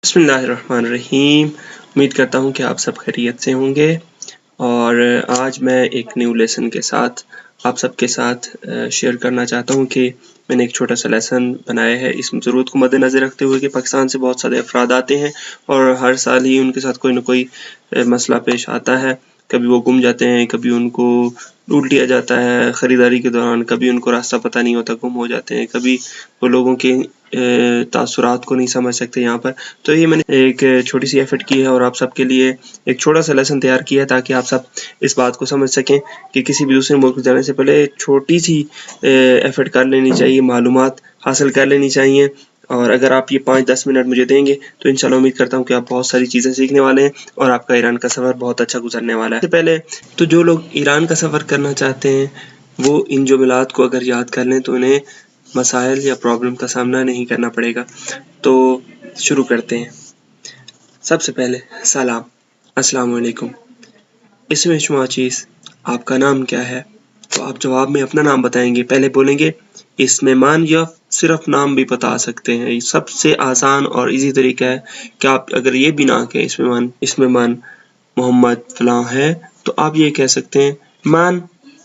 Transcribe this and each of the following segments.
बिस्मिल्लाहिर्रहमानिर्रहीम। उम्मीद करता हूँ कि आप सब खैरियत से होंगे और आज मैं एक न्यू लेसन के साथ आप सबके साथ शेयर करना चाहता हूँ कि मैंने एक छोटा सा लेसन बनाया है इस ज़रूरत को मद्देनज़र रखते हुए कि पाकिस्तान से बहुत सारे अफराद आते हैं और हर साल ही उनके साथ कोई ना कोई मसला पेश आता है। कभी वो गुम जाते हैं, कभी उनको लूट लिया जाता है ख़रीदारी के दौरान, कभी उनको रास्ता पता नहीं होता, गुम हो जाते हैं, कभी वो लोगों के तासुरात को नहीं समझ सकते यहाँ पर। तो ये मैंने एक छोटी सी एफर्ट की है और आप सबके लिए एक छोटा सा लेसन तैयार किया है ताकि आप सब इस बात को समझ सकें कि किसी भी दूसरे मुल्क जाने से पहले छोटी सी एफर्ट कर लेनी चाहिए, मालूमात हासिल कर लेनी चाहिए। और अगर आप ये 5-10 मिनट मुझे देंगे तो इंशाल्लाह उम्मीद करता हूँ कि आप बहुत सारी चीज़ें सीखने वाले हैं और आपका ईरान का सफ़र बहुत अच्छा गुजरने वाला है। सबसे पहले तो जो लोग ईरान का सफ़र करना चाहते हैं वो इन जुमलात को अगर याद कर लें तो उन्हें मसाइल या प्रॉब्लम का सामना नहीं करना पड़ेगा। तो शुरू करते हैं। सबसे पहले सलाम, अस्सलाम वालेकुम। इसमें शुमा चीज़ आपका नाम क्या है? तो आप जवाब में अपना नाम बताएंगे। पहले बोलेंगे इसमें मान या सिर्फ नाम भी बता सकते हैं। ये सबसे आसान और इजी तरीका है कि आप अगर ये भी ना कहें इसमें मान मोहम्मद फलां है तो आप ये कह सकते हैं मान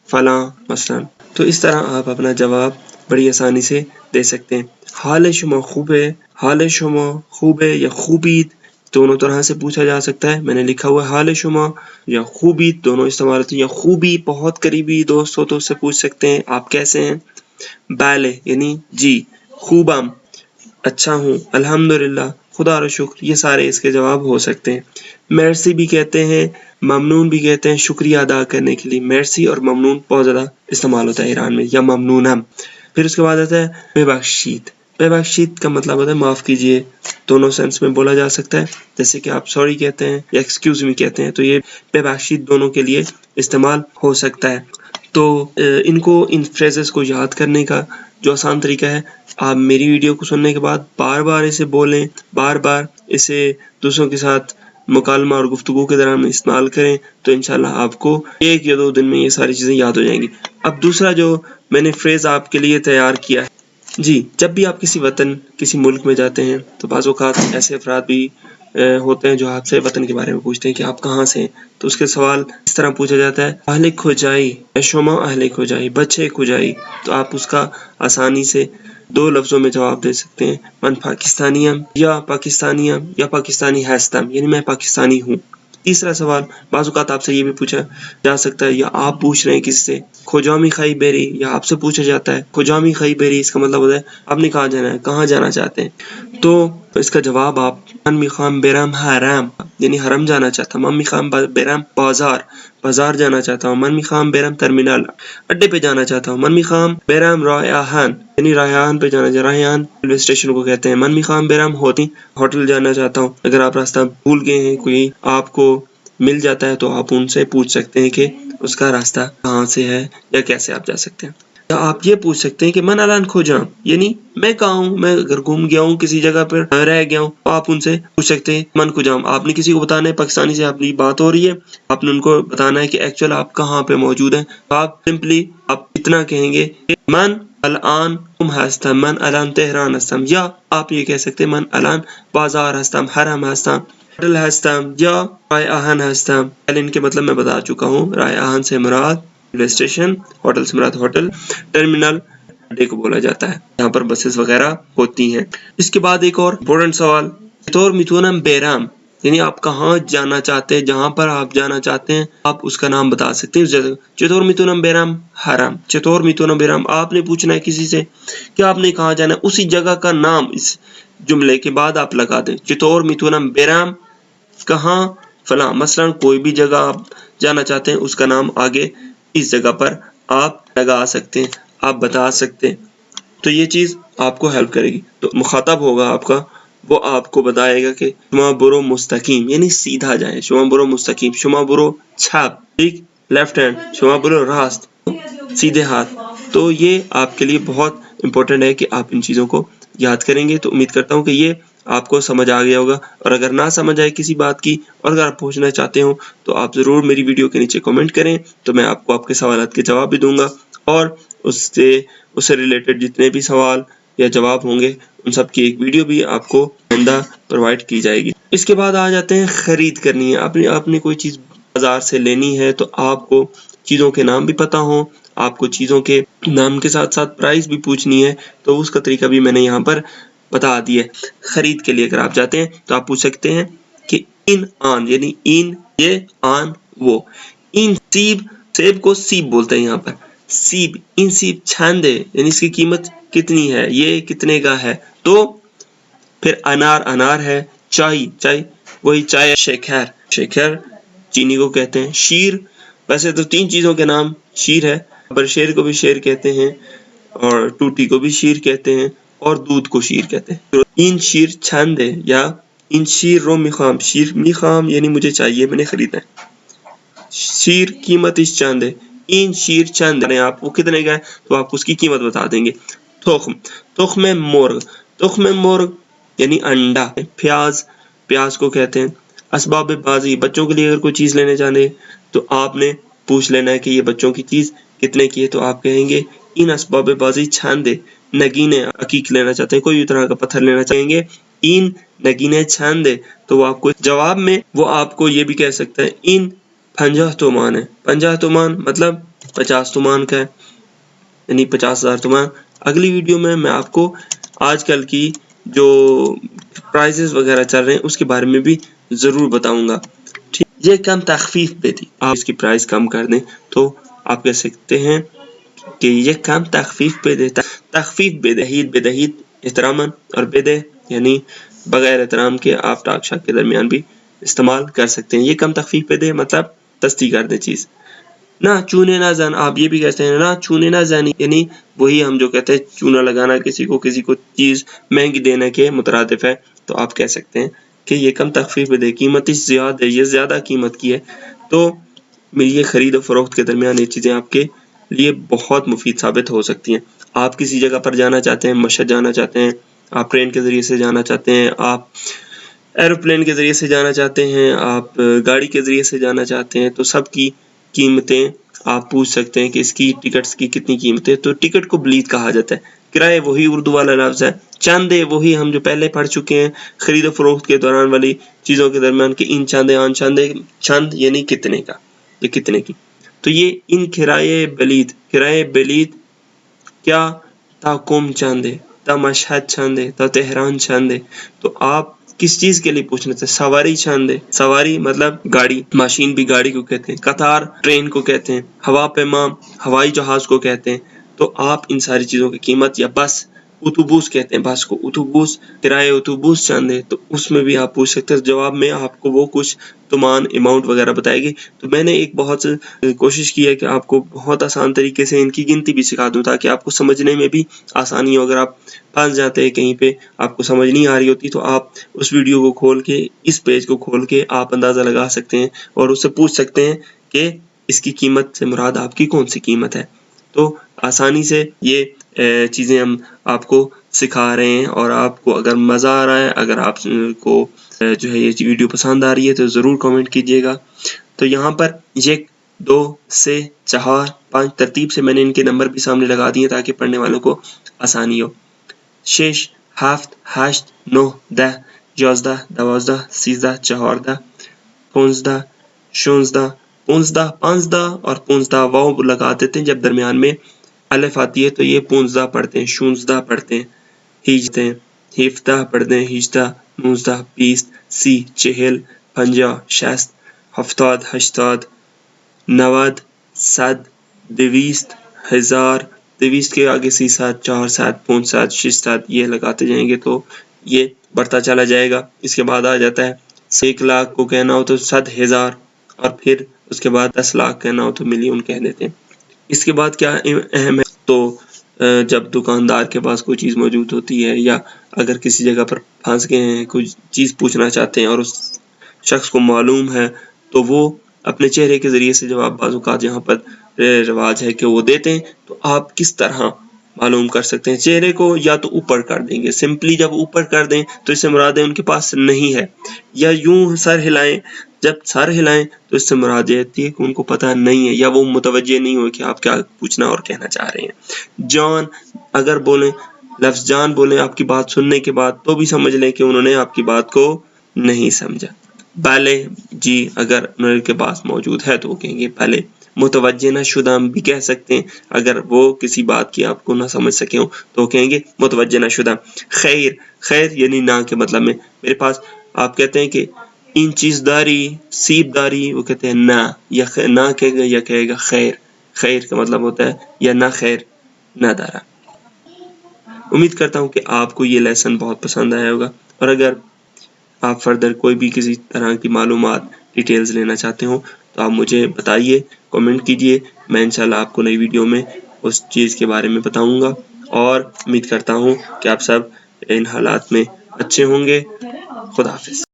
फलां मसलन। तो इस तरह आप अपना जवाब बड़ी आसानी से दे सकते हैं। हाल शुमा खूब है, हाल शुमा खूब है या खूबीत दोनों तरह से पूछा जा सकता है। मैंने लिखा हुआ है हाल शुमा या खूबीत दोनों इस्तेमाल होते हैं। या खूबी बहुत करीबी दोस्त हो तो उससे पूछ सकते हैं आप कैसे हैं। बाले यानी जी, खूबम अच्छा हूँ, अल्हम्दुलिल्लाह खुदा का शुक्र, ये सारे इसके जवाब हो सकते हैं। मेर्सी भी कहते हैं, ममनून भी कहते हैं शुक्रिया अदा करने के लिए। मेर्सी और ममनून बहुत ज़्यादा इस्तेमाल होता है ईरान में, या ममनूनम। फिर उसके बाद आता है बेबख्शीत। बेबख्शीत का मतलब होता है माफ़ कीजिए, दोनों सेंस में बोला जा सकता है। जैसे कि आप सॉरी कहते हैं या एक्सक्यूज़ मी कहते हैं तो ये बेबख्शीत दोनों के लिए इस्तेमाल हो सकता है। तो इन फ्रेजेस को याद करने का जो आसान तरीका है, आप मेरी वीडियो को सुनने के बाद बार बार इसे बोलें, बार बार इसे दूसरों के साथ मुकालमा और गुफ्तगू के दौरान इस्तेमाल करें तो इंशाल्लाह आपको 1 या 2 दिन में ये सारी चीज़ें याद हो जाएंगी। अब दूसरा जो मैंने फ्रेज़ आपके लिए तैयार किया है, जी, जब भी आप किसी वतन किसी मुल्क में जाते हैं तो बाज़ औक़ात ऐसे अफराद भी होते हैं जो आपसे वतन के बारे में पूछते हैं कि आप कहाँ से हैं। तो उसके सवाल इस तरह पूछा जाता है अहले खुजाई, शुमा अहले खुजाई, बच्चे खुजाई। तो आप उसका आसानी से 2 लफ्ज़ों में जवाब दे सकते हैं, मन पाकिस्तानियम या पाकिस्तानी हैस्तम, यानी मैं पाकिस्तानी हूँ। तीसरा सवाल बाज़ औक़ात आपसे ये भी पूछा जा सकता है या आप पूछ रहे हैं किसी से खोजामी खाई बेरी, या आपसे पूछा जाता है खोजामी खाई बेरी, इसका मतलब होता है आपने कहाँ जाना है, कहाँ जाना चाहते हैं। तो इसका जवाब आप मन मिखाम बेराम हराम, यानी हरम जाना चाहता हूँ। मन मिखाम बेराम बाजार जाना चाहता हूँ। मन मिखाम बेराम टर्मिनल अड्डे पे जाना चाहता हूँ। मन मिखाम बेराम रायहान, यानी रायहान पे जाना, रायहान रेलवे स्टेशन को कहते हैं। मन मिखाम बेराम होटल जाना चाहता हूँ। अगर आप रास्ता भूल गए हैं, कोई आपको मिल जाता है तो आप उनसे पूछ सकते हैं कि उसका रास्ता कहाँ से है या कैसे आप जा सकते हैं। या आप ये पूछ सकते हैं कि मन अलान खोजाम, यानी मैं कहाँ हूँ, मैं अगर घूम गया हूँ किसी जगह पर रह गया हूँ तो आप उनसे पूछ सकते हैं मन खोजाम। आपने किसी को बताना है, पाकिस्तानी से आपकी बात हो रही है, आपने उनको बताना है कि एक्चुअल आप कहाँ पे मौजूद हैं। तो आप सिंपली आप इतना कहेंगे मन अलान हस्तम, मन अलान तेहरान हस्तम, या आप ये कह सकते हैं मन अलान बाजार हस्तम, हरम हस्तम, होटल हस्तम या रायहान हस्तम। पहले इनके मतलब मैं बता चुका हूँ। रायहान से मुराद रेलवे स्टेशन, होटल से मुराद होटल, टर्मिनल अड्डे को बोला जाता है, यहाँ पर बसेस वगैरह होती हैं। इसके बाद एक और इम्पोर्टेंट सवाल, चतोर मिथुनम बेराम, यानी आप कहाँ जाना चाहते हैं, जहाँ पर आप जाना चाहते हैं आप उसका नाम बता सकते हैं। चतोर मिथुनम बेराम हराम, चतोर मिथुनम बेराम, आपने पूछना है किसी से कि आपने कहाँ जाना है, उसी जगह का नाम इस जुमले के बाद आप लगा दें। चतोर मिथुनम बेराम कहाँ फला, मसलन कोई भी जगह आप जाना चाहते हैं उसका नाम आगे इस जगह पर आप लगा सकते हैं, आप बता सकते हैं। तो ये चीज़ आपको हेल्प करेगी। तो मुखातब होगा आपका, वो आपको बताएगा कि शुमा बुरो मुस्तकीम, यानी सीधा जाए, शुमा बुरो मुस्तकीम, शुमा बुरो छाप, ठीक, लेफ्ट हैंड, शुमा बुरो रास्त, सीधे हाथ। तो ये आपके लिए बहुत इम्पोर्टेंट है कि आप इन चीज़ों को याद करेंगे। तो उम्मीद करता हूँ कि ये आपको समझ आ गया होगा, और अगर ना समझ आए किसी बात की और अगर आप पूछना चाहते हो तो आप ज़रूर मेरी वीडियो के नीचे कमेंट करें, तो मैं आपको आपके सवालात के जवाब भी दूंगा और उससे रिलेटेड जितने भी सवाल या जवाब होंगे उन सब की एक वीडियो भी आपको आइंदा प्रोवाइड की जाएगी। इसके बाद आ जाते हैं खरीद करनी है। आपने कोई चीज़ बाजार से लेनी है तो आपको चीज़ों के नाम भी पता हो, आपको चीज़ों के नाम के साथ साथ प्राइस भी पूछनी है, तो उसका तरीका भी मैंने यहाँ पर बता दिया है। खरीद के लिए अगर आप जाते हैं तो आप पूछ सकते हैं कि इन आन, यानी इन ये, आन वो। इन सेब को सीब बोलते हैं यहाँ पर, सीब, इन सीब छांदे, यानी इसकी कीमत कितनी है, ये कितने का है। तो फिर अनार है, चाय वही चाय, शेखर चीनी को कहते हैं। शीर, वैसे तो 3 चीज़ों के नाम शीर है, पर शेर को भी शेर कहते हैं और टूटी को भी शीर कहते हैं और दूध को शीर कहते हैं। तो इन शीर छांदे या इन शीर रो मिखाम, शीर मिखाम यानी मुझे चाहिए, मैंने खरीदा है। शीर कीमत इस चांदे, इन शीर चंद, आप वो कितने का है तो आप उसकी कीमत बता देंगे। तुख्म मोर्ग यानी अंडा। प्याज को कहते हैं। असबाब बाजी, बच्चों के लिए अगर कोई चीज़ लेने जाने तो आपने पूछ लेना है कि ये बच्चों की चीज़ कितने की है, तो आप कहेंगे इन असबाब बाजी छांदे। नगीने, अकीक लेना चाहते हैं, कोई भी तरह का पत्थर लेना चाहेंगे, इन नगीने छांदे, तो वो आपको जवाब में वो आपको ये भी कह सकता है इन 50 तुमान है। 50 तुमान मतलब 50 तुमान का है, यानी 50,000 तुमान। अगली वीडियो में मैं आपको आजकल की जो प्राइसेस वगैरह चल रहे हैं उसके बारे में भी ज़रूर बताऊंगा। ठीक, ये कम तखफीफ पे थी, आप इसकी प्राइस कम कर दें तो आप कह सकते हैं कि ये कम तखफीफ पे देता। तखफीफ बेदहीद एहतरामन, और बेदे यानी बगैर एहतराम के आप टाक शाक के दरमियान भी इस्तेमाल कर सकते हैं। ये कम तखफीफ पे दे मतलब तस्ती कर दे चीज़। ना चूने ना जान, आप ये भी कहते हैं ना चूने ना जानी, यानी वही हम जो कहते हैं चूना लगाना किसी को चीज़ महंगी देने के मुतरादिफ है, तो आप कह सकते हैं कि ये कम तखफीफ पे दे, कीमत इस ज़्यादा है, ये ज़्यादा कीमत की है। तो ये ख़रीद और फ़रोख्त के दरमियान ये चीज़ें आपके लिए बहुत मुफीद साबित हो सकती हैं। आप किसी जगह पर जाना चाहते हैं, मशहद जाना चाहते हैं, आप ट्रेन के ज़रिए से जाना चाहते हैं, आप एरोप्लेन के ज़रिए से जाना चाहते हैं, आप गाड़ी के ज़रिए से जाना चाहते हैं, तो सब की कीमतें आप पूछ सकते हैं कि इसकी टिकट्स की कितनी कीमत है। तो टिकट को बलीद कहा जाता है। किराए वही उर्दू वाला लफ्ज़ है। चांदे वही हम जो पहले पढ़ चुके हैं खरीद फरोख्त के दौरान वाली चीज़ों के दरमियान कि इन चांदे आन चांदे, चंद यानी कितने का, ये कितने की। तो ये इन किराए बलीद क्या ताकुम चांदे, ता मशहद चांदे, ता तेहरान चांदे। तो आप किस चीज़ के लिए पूछना चाहिए? सवारी चांदे, सवारी मतलब गाड़ी, माशीन भी गाड़ी को कहते हैं, कतार ट्रेन को कहते हैं, हवा पैमा हवाई जहाज को कहते हैं। तो आप इन सारी चीज़ों की कीमत, या बस उतुबूस कहते हैं बस को, उतुबूस किराए उतुबूस चांदे, तो उसमें भी आप पूछ सकते हैं। जवाब में आपको वो कुछ तुमान अमाउंट वगैरह बताएगी। तो मैंने एक बहुत कोशिश की है कि आपको बहुत आसान तरीके से इनकी गिनती भी सिखा दूं ताकि आपको समझने में भी आसानी हो। अगर आप फंस जाते हैं कहीं पे, आपको समझ नहीं आ रही होती, तो आप उस वीडियो को खोल के, इस पेज को खोल के आप अंदाज़ा लगा सकते हैं और उससे पूछ सकते हैं कि इसकी कीमत से मुराद आपकी कौन सी कीमत है। तो आसानी से ये चीज़ें हम आपको सिखा रहे हैं, और आपको अगर मज़ा आ रहा है, अगर आपको जो है ये वीडियो पसंद आ रही है तो ज़रूर कमेंट कीजिएगा। तो यहाँ पर 1, 2 से 4, 5 तरतीब से मैंने इनके नंबर भी सामने लगा दिए ताकि पढ़ने वालों को आसानी हो। 6, 7, 8, 9, 10, 11, 12, 13, 14, 15, 16, 15 और 15 वाव लगा देते हैं। जब दरमियान में अलिफ आती है तो ये 15 पढ़ते हैं, 16 पढ़ते हैं, हिजते हैं, 17 पढ़ते हैं, 18, 19, 20, 30, 40, 50, 60, 70, 80, 90, 100, 200, 1000, 200 के आगे 7, 4, 7, 5, 7, 6, 7 ये लगाते जाएंगे तो ये बढ़ता चला जाएगा। इसके बाद आ जाता है 1 लाख को कहना हो तो 100,000, और फिर उसके बाद 10 लाख कहना हो तो मिलियन कह देते हैं। इसके बाद क्या अहम है, तो जब दुकानदार के पास कोई चीज़ मौजूद होती है, या अगर किसी जगह पर फंस गए हैं, कुछ चीज़ पूछना चाहते हैं और उस शख्स को मालूम है, तो वो अपने चेहरे के ज़रिए से, जवाब बाज़ यहाँ पर रिवाज है कि वो देते हैं, तो आप किस तरह मालूम कर सकते हैं? चेहरे को या तो ऊपर कर देंगे, सिंपली जब ऊपर कर दें तो इससे मुराद है उनके पास नहीं है, या यूं सर हिलाएं, जब सर हिलाएं तो इससे मुराद ये होती है कि उनको पता नहीं है, या वो मुतवज्जे नहीं हो कि आप क्या पूछना और कहना चाह रहे हैं। जॉन अगर बोलें لفظ جان بولیں آپ کی بات سننے کے بعد تو بھی سمجھ لیں کہ انہوں نے آپ کی بات کو نہیں سمجھا. بلے جی اگر انہوں کے پاس موجود ہے تو وہ کہیں گے بلے. متوجہ نہ شدہ ہم بھی کہہ سکتے ہیں اگر وہ کسی بات کی آپ کو نہ سمجھ سکے ہوں تو وہ کہیں گے متوجہ نہ شدہ. خیر خیر یعنی نہ کے مطلب میں میرے پاس آپ کہتے ہیں کہ ان چیز داری سیب داری وہ کہتے ہیں نہ یا نہ کہے گا یا کہے گا خیر. خیر کا مطلب ہوتا ہے یا نہ خیر نہ دارا. امید کرتا ہوں کہ آپ کو یہ لیسن بہت پسند آیا ہوگا اور اگر آپ فردر کوئی بھی کسی طرح کی معلومات ڈیٹیلز لینا چاہتے ہوں تو آپ مجھے بتائیے کمنٹ کیجئے. میں انشاءاللہ آپ کو نئی ویڈیو میں اس چیز کے بارے میں بتاؤں گا اور امید کرتا ہوں کہ آپ سب ان حالات میں اچھے ہوں گے. خدا حافظ.